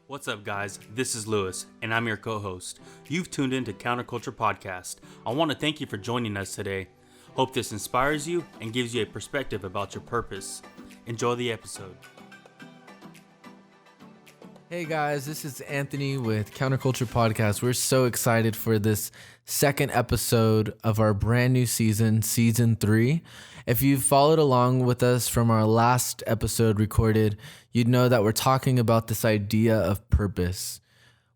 What's up, guys? This is Lewis, and I'm your co-host. You've tuned in to Counterculture Podcast. I want to thank you for joining us today. Hope this inspires you and gives you a perspective about your purpose. Enjoy the episode. Hey guys, this is Anthony with Counterculture Podcast. We're so excited for this second episode of our brand new season, Season 3. If you've followed along with us from our last episode recorded, you'd know that we're talking about this idea of purpose.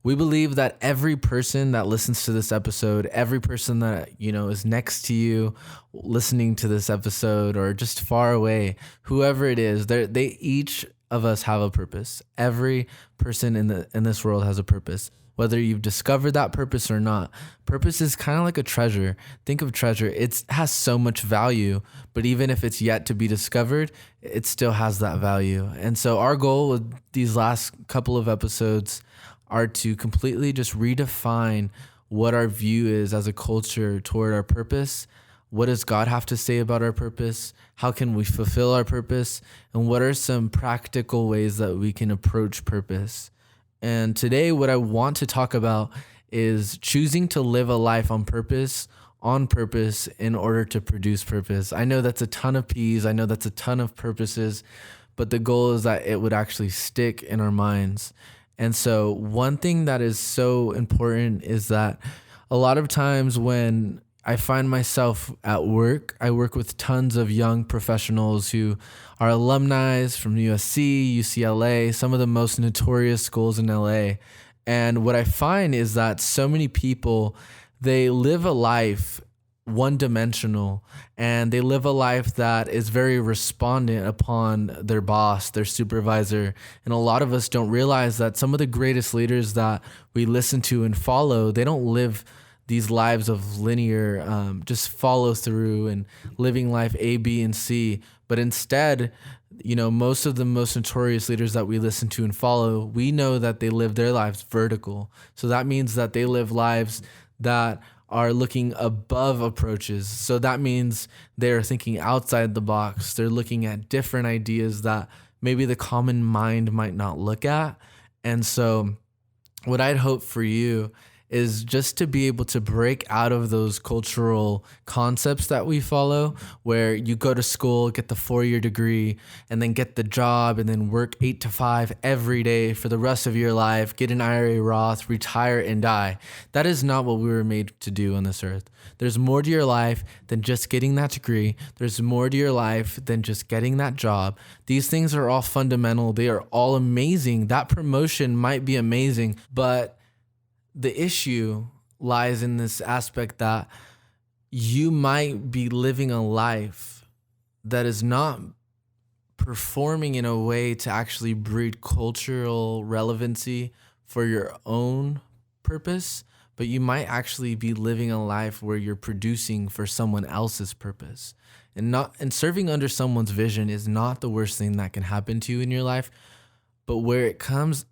We believe that every person that listens to this episode, every person that, is next to you listening to this episode or just far away, whoever it is, they each of us have a purpose. Every person in this world has a purpose. Whether you've discovered that purpose or not, purpose is kind of like a treasure. Think of treasure. It has so much value, but even if it's yet to be discovered, it still has that value. And so our goal with these last couple of episodes are to completely just redefine what our view is as a culture toward our purpose. What does God have to say about our purpose? How can we fulfill our purpose? And what are some practical ways that we can approach purpose? And today, what I want to talk about is choosing to live a life on purpose in order to produce purpose. I know that's a ton of P's. I know that's a ton of purposes, but the goal is that it would actually stick in our minds. And so one thing that is so important is that a lot of times when I find myself at work, I work with tons of young professionals who are alumni from USC, UCLA, some of the most notorious schools in LA. And what I find is that so many people, they live a life one-dimensional, and they live a life that is very respondent upon their boss, their supervisor. And a lot of us don't realize that some of the greatest leaders that we listen to and follow, they don't live these lives of linear, just follow through and living life A, B, and C. But instead, most of the most notorious leaders that we listen to and follow, we know that they live their lives vertical. So that means that they live lives that are looking above approaches. So that means they're thinking outside the box. They're looking at different ideas that maybe the common mind might not look at. And so what I'd hope for you is just to be able to break out of those cultural concepts that we follow, where you go to school, get the 4-year degree, and then get the job, and then work 8 to 5 every day for the rest of your life, get an IRA Roth, retire, and die. That is not what we were made to do on this earth. There's more to your life than just getting that degree. There's more to your life than just getting that job. These things are all fundamental. They are all amazing. That promotion might be amazing, but the issue lies in this aspect that you might be living a life that is not performing in a way to actually breed cultural relevancy for your own purpose, but you might actually be living a life where you're producing for someone else's purpose. And serving under someone's vision is not the worst thing that can happen to you in your life, but where it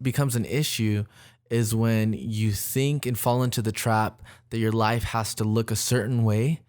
becomes an issue is when you think and fall into the trap that your life has to look a certain way,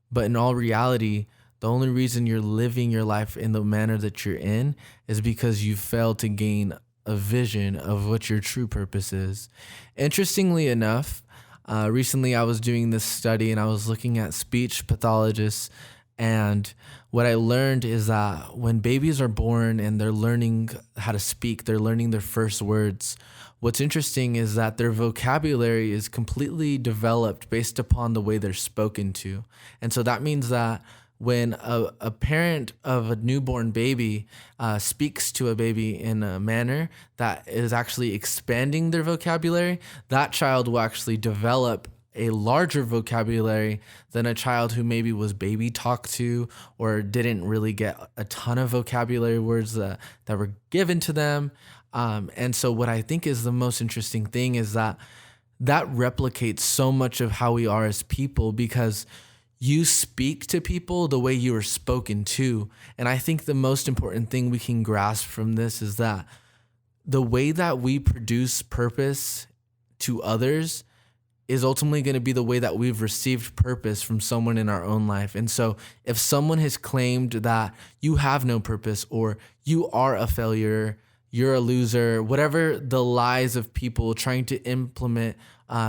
but in all reality, the only reason you're living your life in the manner that you're in is because you failed to gain a vision of what your true purpose is. Interestingly enough, recently I was doing this study and I was looking at speech pathologists, and what I learned is that when babies are born and they're learning how to speak, they're learning their first words, what's interesting is that their vocabulary is completely developed based upon the way they're spoken to. And so that means that when a parent of a newborn baby speaks to a baby in a manner that is actually expanding their vocabulary, that child will actually develop a larger vocabulary than a child who maybe was baby talked to or didn't really get a ton of vocabulary words that were given to them. And so what I think is the most interesting thing is that replicates so much of how we are as people, because you speak to people the way you are spoken to. And I think the most important thing we can grasp from this is that the way that we produce purpose to others is ultimately going to be the way that we've received purpose from someone in our own life. And so if someone has claimed that you have no purpose or you are a failure, you're a loser, whatever the lies of people trying to implement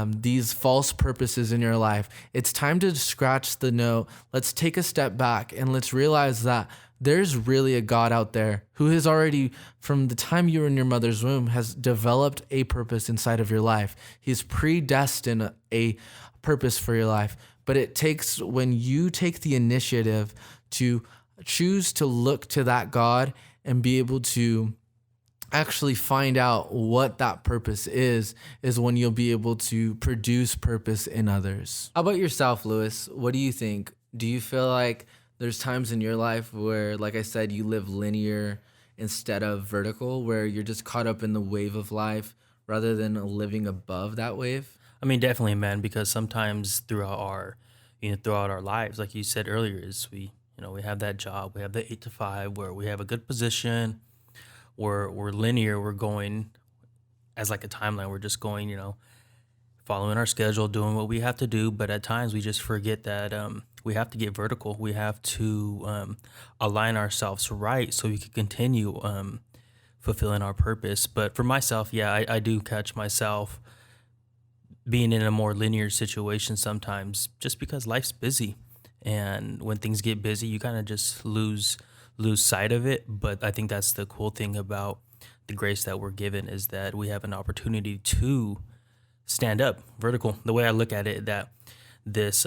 these false purposes in your life, it's time to scratch the note. Let's take a step back and let's realize that there's really a God out there who has already, from the time you were in your mother's womb, has developed a purpose inside of your life. He's predestined a purpose for your life. But it takes, when you take the initiative to choose to look to that God and be able to actually find out what that purpose is when you'll be able to produce purpose in others. How about yourself, Lewis? What do you think? Do you feel like there's times in your life where, like I said, you live linear instead of vertical, where you're just caught up in the wave of life rather than living above that wave? I mean, definitely, man, because sometimes throughout our lives, like you said earlier, is we have that job, we have the 8 to 5 where we have a good position, we're linear, we're going as like a timeline, we're just going, following our schedule, doing what we have to do. But at times we just forget that we have to get vertical. We have to align ourselves right so we can continue fulfilling our purpose. But for myself, yeah, I do catch myself being in a more linear situation sometimes, just because life's busy, and when things get busy, you kind of just lose sight of it. But I think that's the cool thing about the grace that we're given, is that we have an opportunity to stand up vertical. The way I look at it, that this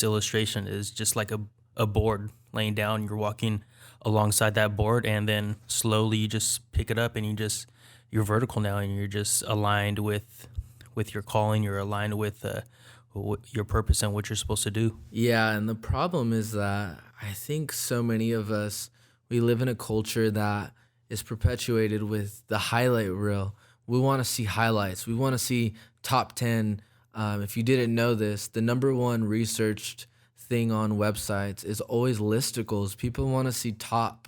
illustration is just like a board laying down. You're walking alongside that board, and then slowly you just pick it up, and you're vertical now, and you're just aligned with your calling. You're aligned with your purpose and what you're supposed to do. Yeah, and the problem is that I think so many of us, we live in a culture that is perpetuated with the highlight reel. We want to see highlights. We want to see top 10. If you didn't know this, the number one researched thing on websites is always listicles. People want to see top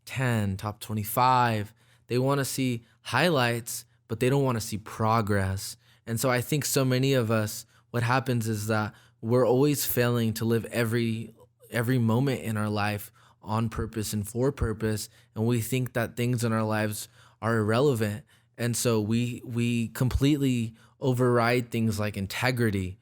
10, top 25. They want to see highlights, but they don't want to see progress. And so I think so many of us, what happens is that we're always failing to live every moment in our life on purpose and for purpose, and we think that things in our lives are irrelevant. And so we completely override things like integrity.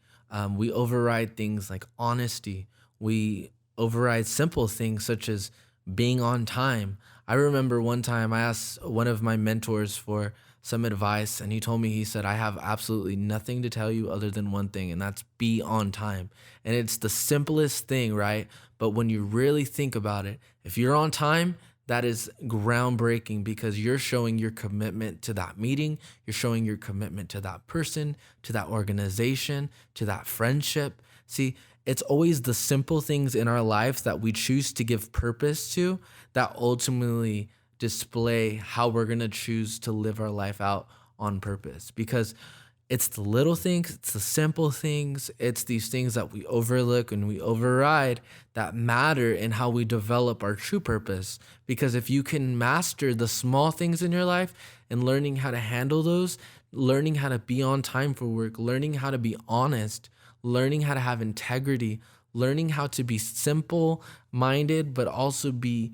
We override things like honesty. We override simple things such as being on time. I remember one time I asked one of my mentors for some advice, and he said, I have absolutely nothing to tell you other than one thing, and that's be on time. And it's the simplest thing, right? But when you really think about it, if you're on time, that is groundbreaking, because you're showing your commitment to that meeting. You're showing your commitment to that person, to that organization, to that friendship. See, it's always the simple things in our lives that we choose to give purpose to that ultimately display how we're going to choose to live our life out on purpose. Because it's the little things, it's the simple things, it's these things that we overlook and we override that matter in how we develop our true purpose. Because if you can master the small things in your life and learning how to handle those, learning how to be on time for work, learning how to be honest, learning how to have integrity, learning how to be simple-minded, but also be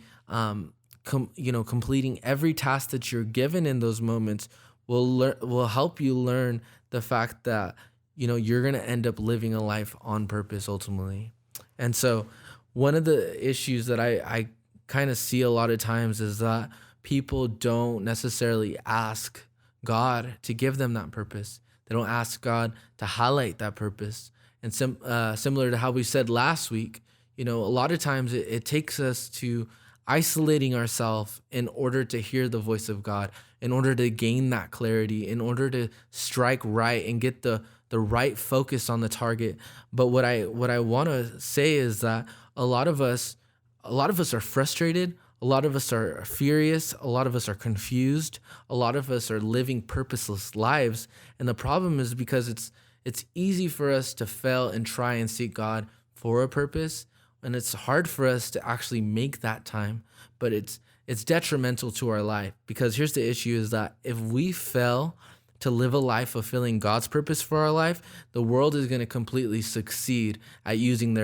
completing every task that you're given in those moments will help you learn the fact that, you're going to end up living a life on purpose ultimately. And so one of the issues that I kind of see a lot of times is that people don't necessarily ask God to give them that purpose. They don't ask God to highlight that purpose. And similar to how we said last week, a lot of times it takes us to isolating ourselves in order to hear the voice of God, in order to gain that clarity, in order to strike right and get the right focus on the target. But what I want to say is that a lot of us are frustrated, a lot of us are furious, a lot of us are confused, a lot of us are living purposeless lives. And the problem is because it's easy for us to fail and try and seek God for a purpose. And it's hard for us to actually make that time, but it's detrimental to our life. Because here's the issue, is that if we fail to live a life fulfilling God's purpose for our life, the world is going to completely succeed at using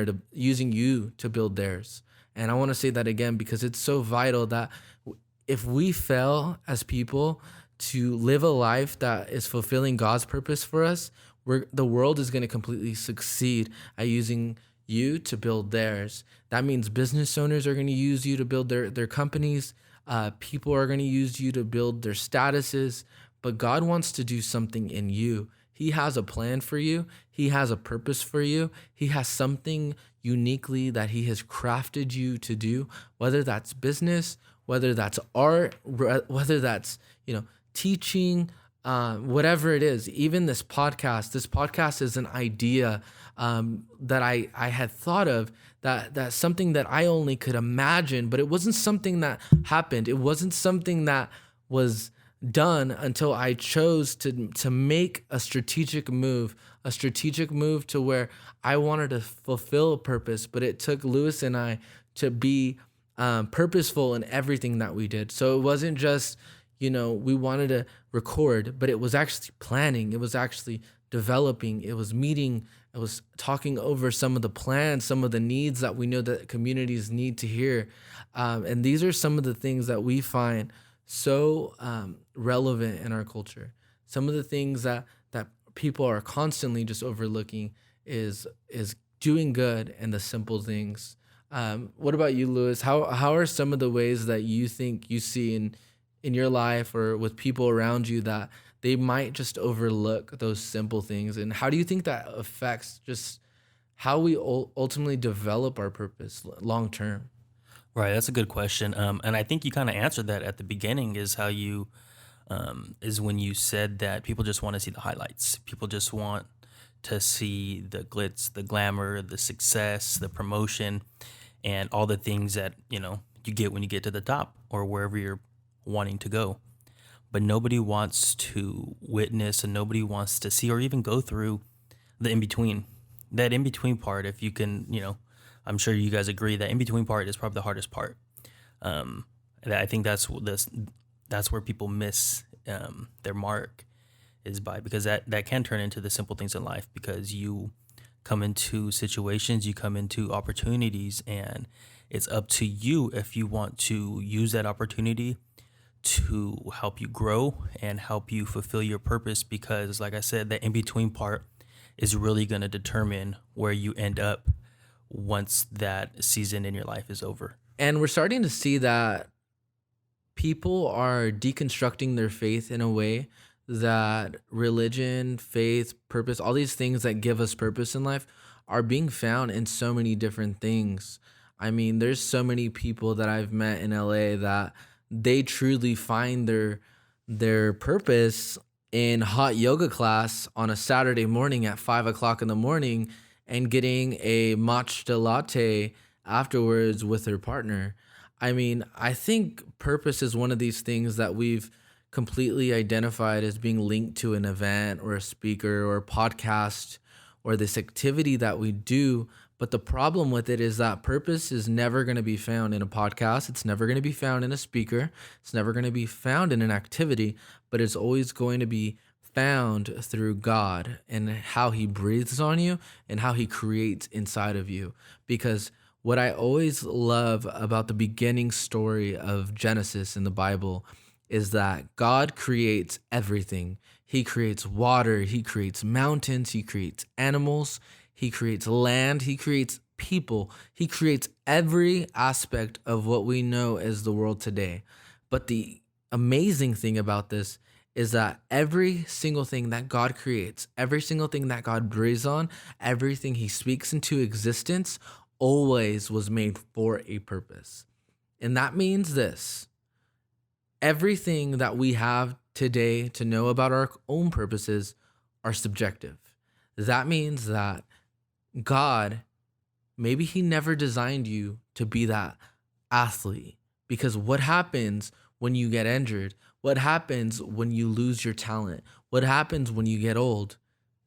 you to build theirs. And I want to say that again, because it's so vital that if we fail as people to live a life that is fulfilling God's purpose for us, the world is going to completely succeed at using you to build theirs. That means business owners are going to use you to build their companies. People are going to use you to build their statuses. But God wants to do something in you. He has a plan for you. He has a purpose for you. He has something uniquely that he has crafted you to do, whether that's business, whether that's art, whether that's, teaching, whatever it is. Even this podcast is an idea that I had thought of, that's something that I only could imagine, but it wasn't something that happened. It wasn't something that was done until I chose to make a strategic move to where I wanted to fulfill a purpose. But it took Lewis and I to be purposeful in everything that we did. So it wasn't just, we wanted to record, but it was actually planning. It was actually developing. It was meeting. It was talking over some of the plans, some of the needs that we know that communities need to hear. And these are some of the things that we find so relevant in our culture. Some of the things that people are constantly just overlooking is doing good and the simple things. What about you, Lewis? How are some of the ways that you think you see in your life or with people around you that they might just overlook those simple things? And how do you think that affects just how we ultimately develop our purpose long term? Right, that's a good question. And I think you kind of answered that at the beginning. Is how you is when you said that people just want to see the highlights. People just want to see the glitz, the glamour, the success, the promotion, and all the things that you get when you get to the top or wherever you're wanting to go. But nobody wants to witness, and nobody wants to see or even go through the in between. That in between part, if you can, I'm sure you guys agree that in between part is probably the hardest part. And I think that's where people miss their mark, is because that can turn into the simple things in life, because you come into situations, you come into opportunities, and it's up to you if you want to use that opportunity to help you grow and help you fulfill your purpose. Because like I said, that in between part is really going to determine where you end up once that season in your life is over. And we're starting to see that people are deconstructing their faith in a way that religion, faith, purpose, all these things that give us purpose in life are being found in so many different things. I mean, there's so many people that I've met in LA that they truly find their purpose in hot yoga class on a Saturday morning at 5:00 in the morning and getting a matcha latte afterwards with their partner. I mean, I think purpose is one of these things that we've completely identified as being linked to an event or a speaker or a podcast or this activity that we do. But the problem with it is that purpose is never going to be found in a podcast. It's never going to be found in a speaker. It's never going to be found in an activity, but it's always going to be found through God and how he breathes on you and how he creates inside of you. Because what I always love about the beginning story of Genesis in the Bible is that God creates everything. He creates water, he creates mountains, he creates animals, he creates land, he creates people, he creates every aspect of what we know as the world today. But the amazing thing about this is that every single thing that God creates, every single thing that God breathes on, everything he speaks into existence always was made for a purpose. And that means this: everything that we have today to know about our own purposes are subjective. That means that God, maybe he never designed you to be that athlete, because what happens when you get injured? What happens when you lose your talent? What happens when you get old?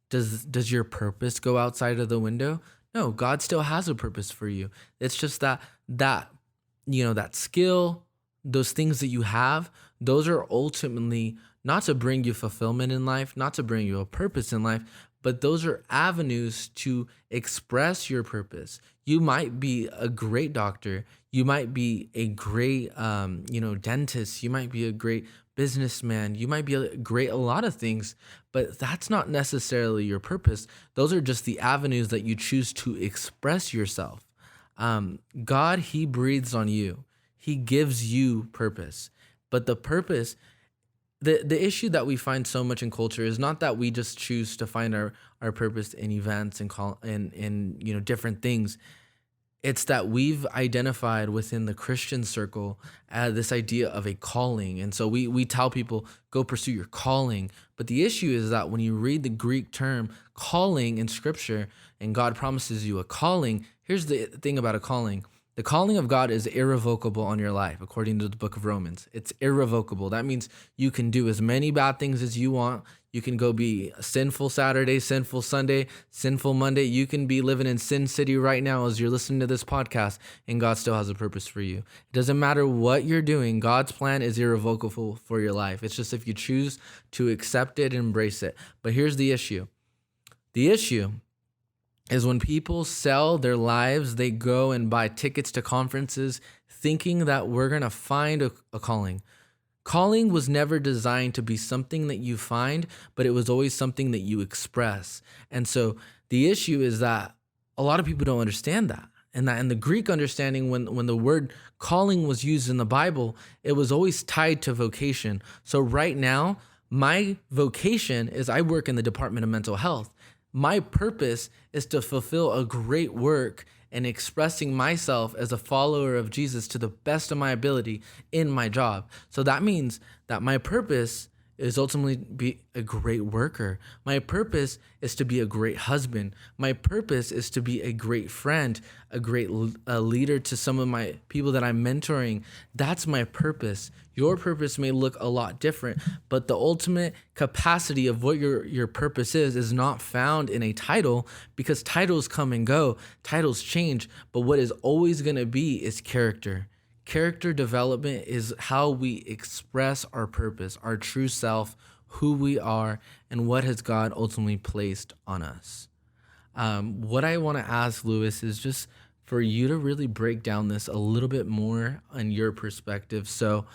Does your purpose go outside of the window? No, God still has a purpose for you. It's just that that skill, those things that you have, those are ultimately not to bring you fulfillment in life, not to bring you a purpose in life, but those are avenues to express your purpose. You might be a great doctor. You might be a great, dentist. You might be a great businessman. You might be a lot of things, but that's not necessarily your purpose. Those are just the avenues that you choose to express yourself. God, He breathes on you. He gives you purpose. But the purpose, the issue that we find so much in culture is not that we just choose to find our purpose in events and different things. It's that we've identified within the Christian circle this idea of a calling. And so we tell people, go pursue your calling. But the issue is that when you read the Greek term calling in scripture and God promises you a calling, here's the thing about a calling. The calling of God is irrevocable on your life, according to the book of Romans. It's irrevocable. That means you can do as many bad things as you want. You can go be sinful Saturday, sinful Sunday, sinful Monday. You can be living in Sin City right now as you're listening to this podcast, and God still has a purpose for you. It doesn't matter what you're doing. God's plan is irrevocable for your life. It's just if you choose to accept it and embrace it. But here's the issue. The issue is when people sell their lives, they go and buy tickets to conferences thinking that we're going to find a calling. Calling was never designed to be something that you find, but it was always something that you express. And so the issue is that a lot of people don't understand that. And that in the Greek understanding, when the word calling was used in the Bible, it was always tied to vocation. So right now, my vocation is I work in the Department of Mental Health. My purpose is to fulfill a great work and expressing myself as a follower of Jesus to the best of my ability in my job. So that means that my purpose is ultimately be a great worker. My purpose is to be a great husband. My purpose is to be a great friend, a great leader to some of my people that I'm mentoring. That's my purpose. Your purpose may look a lot different, but the ultimate capacity of what your purpose is not found in a title, because titles come and go, titles change, but what is always going to be is character. Character development is how we express our purpose, our true self, who we are, and what has God ultimately placed on us. What I want to ask, Lewis, is just for you to really break down this a little bit more on your perspective. So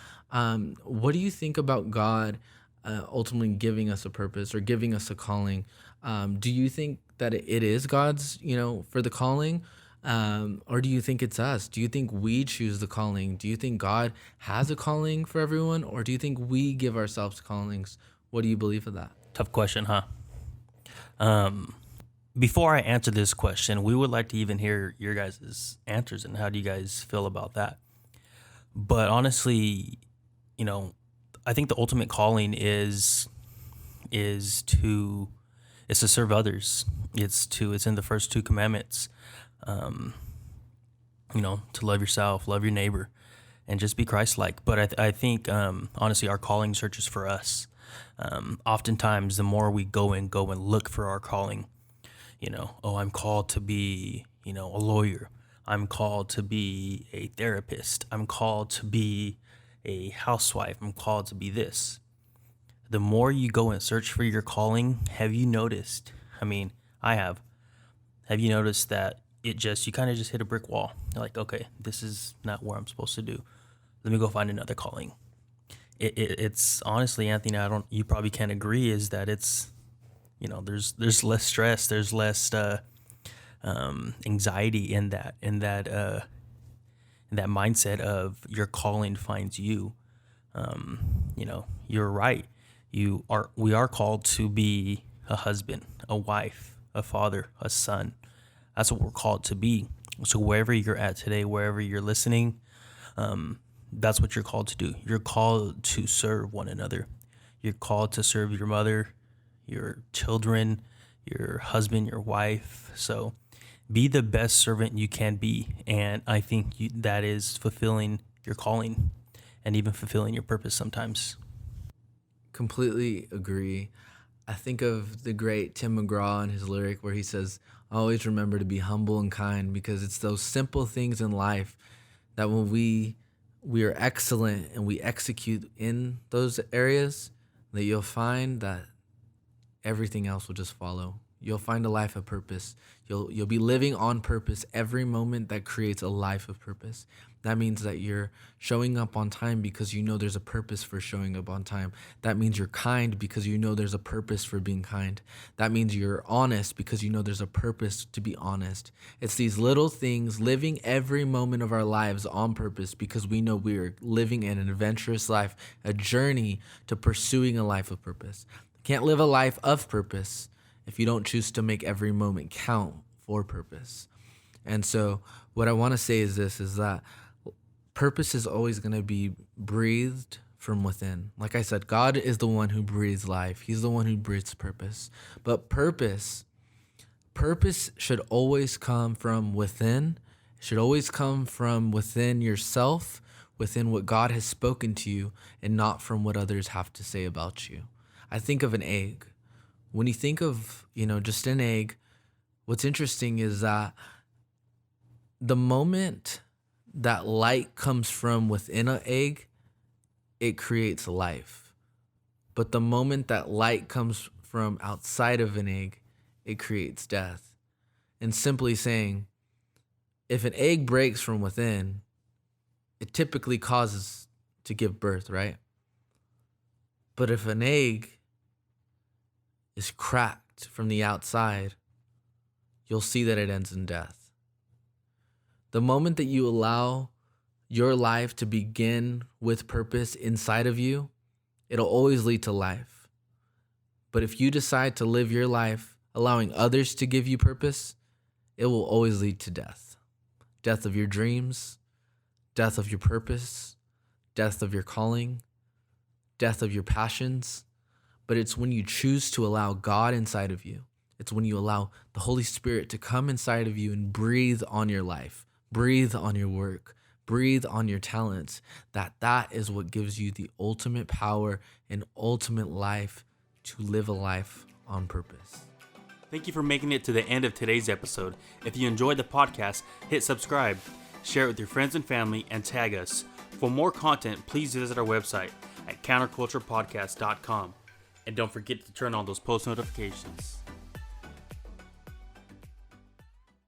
what do you think about God ultimately giving us a purpose or giving us a calling? Do you think that it is God's, for the calling? Or do you think it's us? Do you think we choose the calling? Do you think God has a calling for everyone? Or do you think we give ourselves callings? What do you believe of that? Tough question, huh? Before I answer this question, we would like to even hear your guys' answers and how do you guys feel about that? But honestly, I think the ultimate calling is to serve others. It's in the first two commandments. To love yourself, love your neighbor, and just be Christ-like. But I think, honestly, our calling searches for us. Oftentimes, the more we go and look for our calling, I'm called to be, a lawyer. I'm called to be a therapist. I'm called to be a housewife. I'm called to be this. The more you go and search for your calling, have you noticed? I have. Have you noticed that you kind of just hit a brick wall? You're like, okay, this is not what I'm supposed to do. Let me go find another calling. It's honestly, Anthony, you probably can't agree, is that it's, there's less stress, there's less anxiety in that mindset of your calling finds you. You're right. We are called to be a husband, a wife, a father, a son. That's what we're called to be. So wherever you're at today, wherever you're listening, that's what you're called to do. You're called to serve one another. You're called to serve your mother, your children, your husband, your wife. So be the best servant you can be. And I think that is fulfilling your calling and even fulfilling your purpose sometimes. Completely agree. I think of the great Tim McGraw and his lyric where he says, always remember to be humble and kind, because it's those simple things in life that when we are excellent and we execute in those areas, that you'll find that everything else will just follow. You'll find a life of purpose. You'll be living on purpose every moment that creates a life of purpose. That means that you're showing up on time because you know there's a purpose for showing up on time. That means you're kind because you know there's a purpose for being kind. That means you're honest because you know there's a purpose to be honest. It's these little things, living every moment of our lives on purpose because we know we're living an adventurous life, a journey to pursuing a life of purpose. You can't live a life of purpose if you don't choose to make every moment count for purpose. And so what I want to say is this, is that purpose is always going to be breathed from within. Like I said, God is the one who breathes life. He's the one who breathes purpose. But purpose should always come from within. It should always come from within yourself, within what God has spoken to you, and not from what others have to say about you. I think of an egg. When you think of, just an egg, what's interesting is that the moment that light comes from within an egg, it creates life. But the moment that light comes from outside of an egg, it creates death. And simply saying, if an egg breaks from within, it typically causes to give birth, right? But if an egg is cracked from the outside, you'll see that it ends in death. The moment that you allow your life to begin with purpose inside of you, it'll always lead to life. But if you decide to live your life allowing others to give you purpose, it will always lead to death. Death of your dreams, death of your purpose, death of your calling, death of your passions. But it's when you choose to allow God inside of you. It's when you allow the Holy Spirit to come inside of you and breathe on your life, breathe on your work, breathe on your talents, that is what gives you the ultimate power and ultimate life to live a life on purpose. Thank you for making it to the end of today's episode. If you enjoyed the podcast, hit subscribe, share it with your friends and family, and tag us. For more content, please visit our website at counterculturepodcast.com. And don't forget to turn on those post notifications.